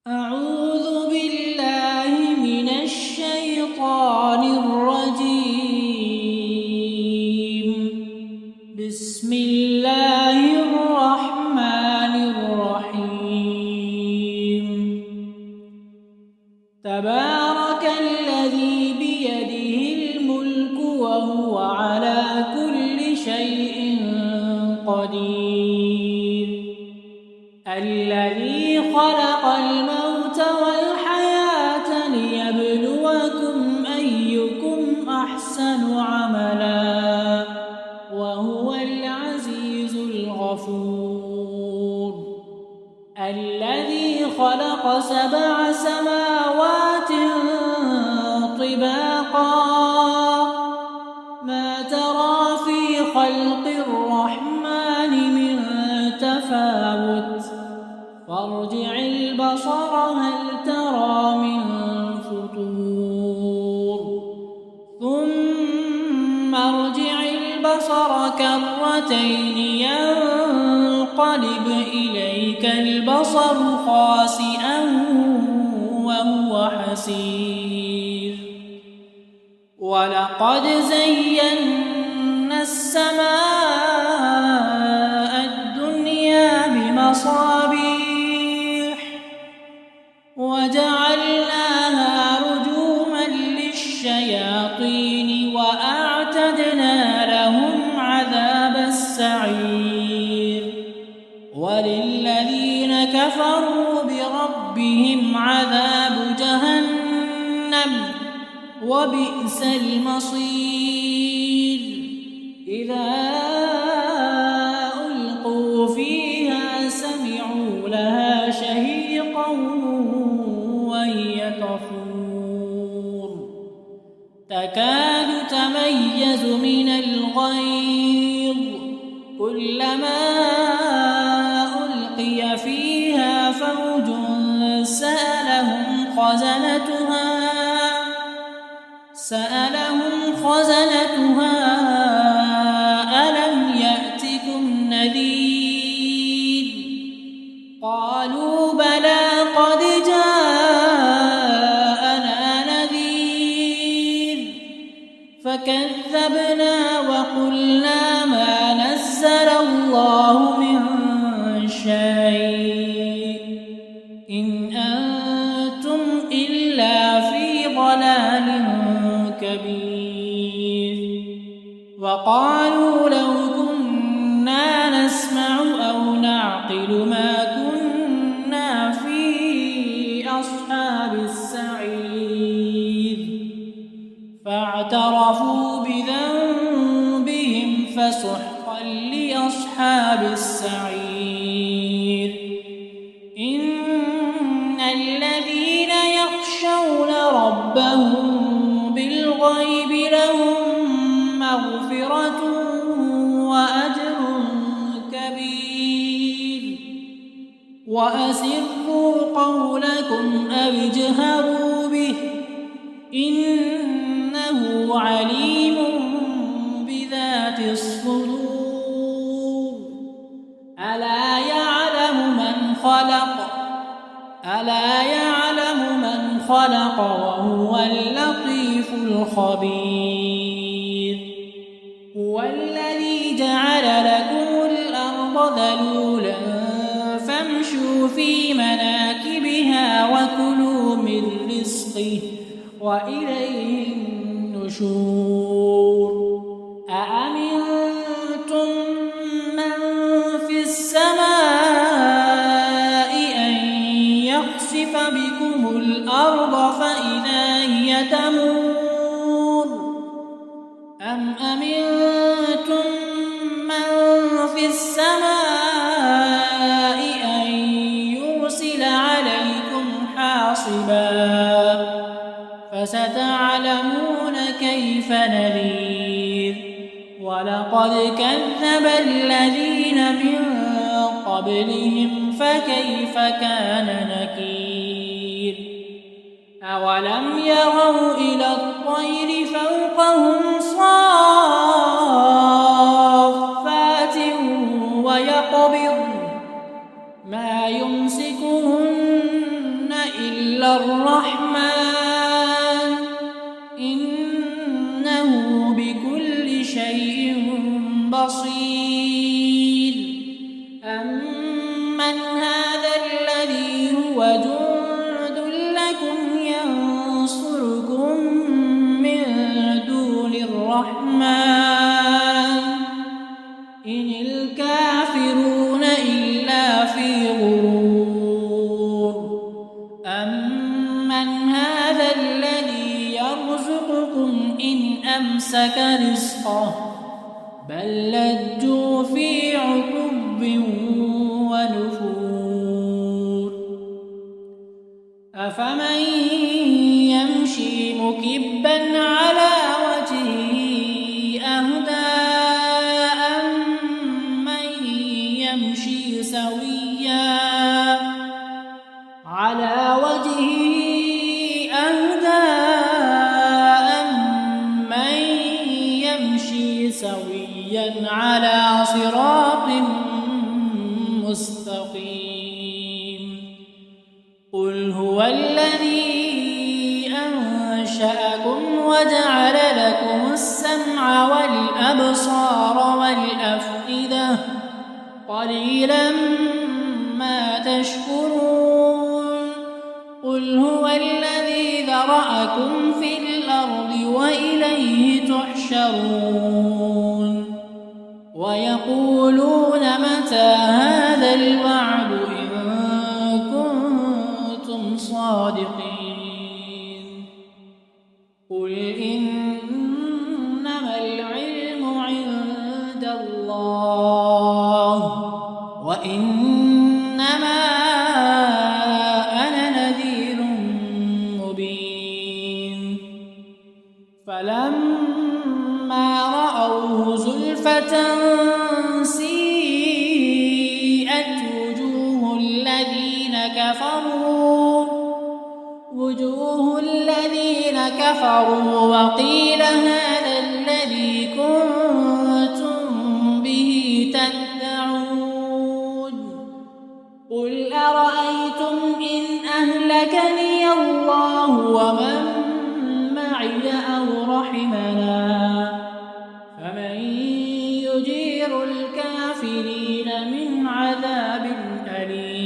أعوذ بالله من الشيطان الرجيم. بسم الله الرحمن الرحيم. تبارك الذي بيده الملك وهو على كل شيء قدير. الذي خلق الموت والحياة ليبلوكم أيكم أحسن عملا وهو العزيز الغفور. الذي خلق 7 سماوات طباقا ما ترى في خلق الرحمن من تفاوت فارجع البصر هل ترى من فطور ثم ارجع البصر كرتين ينقلب إليك البصر خاسئا وهو حسير. ولقد زينا السماء الدنيا بمصابيح وجعلناها رجوما للشياطين وأعتدنا لهم عذاب السعير. وللذين كفروا بربهم عذاب جهنم وبئس المصير. إذا ألقوا فيها سمعوا لها شهيقا وهي تفور تكاد تميز من الغيظ كلما ألقي فيها فوج سألهم خزنتها ألم يأتكم نذير قالوا بلى قد جاءنا نذير فكذبنا وقلنا ما نزل الله من شيء إن أنتم إلا في ضلال كبير. وقالوا لو كنا نسمع أو نعقل ما كنا في أصحاب السعير فاعترفوا بذنبهم فسحقا لأصحاب السعير. إن الذين يخشون ربهم بالغيب لهم مغفرة وأجر كبير. وأسروا قولكم أو اجهروا به إنه عليم بذات الصدور. ألا يعلم من خلق وهو اللطيف الخبير. هو الذي جعل لكم الأرض ذلولا فامشوا في مناكبها وكلوا من رزقه وإليه النشور. أأمنتم من في السماء أن يخسف بكم الأرض فإذا هي تمور أم أمنتم من في السماء أن يرسل عليكم حاصبا فستعلمون كيف نذير. ولقد كذب الذين من قبلهم فكيف كان نكير. أولم يروا إلى الطير فوقهم صافات ويقبضن ما يمسكهن إلا الرحمن إنه بكل شيء بصير أمن هذا الذي هو جند لكم ينصركم من دون الرحمن إن الكافرون إلا في غرور أمن هذا الذي يرزقكم إن أمسك رزقه بل لجوا في عتب ونفور أفمن يمشي مكبا على وجهه أهدى أمن يمشي سويا على وجهه أهدى أمن يمشي سويا على صراط مستقيم قل هو الذي أنشأكم وجعل لكم السمع والأبصار والأفئدة قليلا ما تشكرون قل هو الذي ذرأكم في الأرض وإليه تحشرون ويقولون متى هذا الوعد إن كنتم صادقين قل إنما العلم عند الله وإنما أنا نذير مبين فلما رأوه زلفة سيئت وجوه الذين كفروا وقيل هذا الذي كنتم به تدعون قل أرأيتم إن أهلكني الله ومن معي أو رحمنا فمن يجير الكافرين من عذاب أليم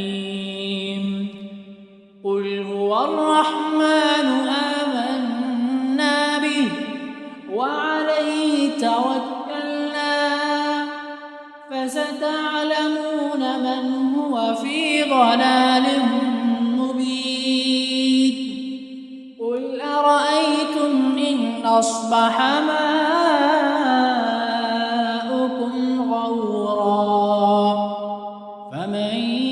قل هو الرحمن آمنا به وعليه توكلنا فستعلمون من هو في ضلال مبين قل أرأيتم إن أصبح ماؤكم غورا فمن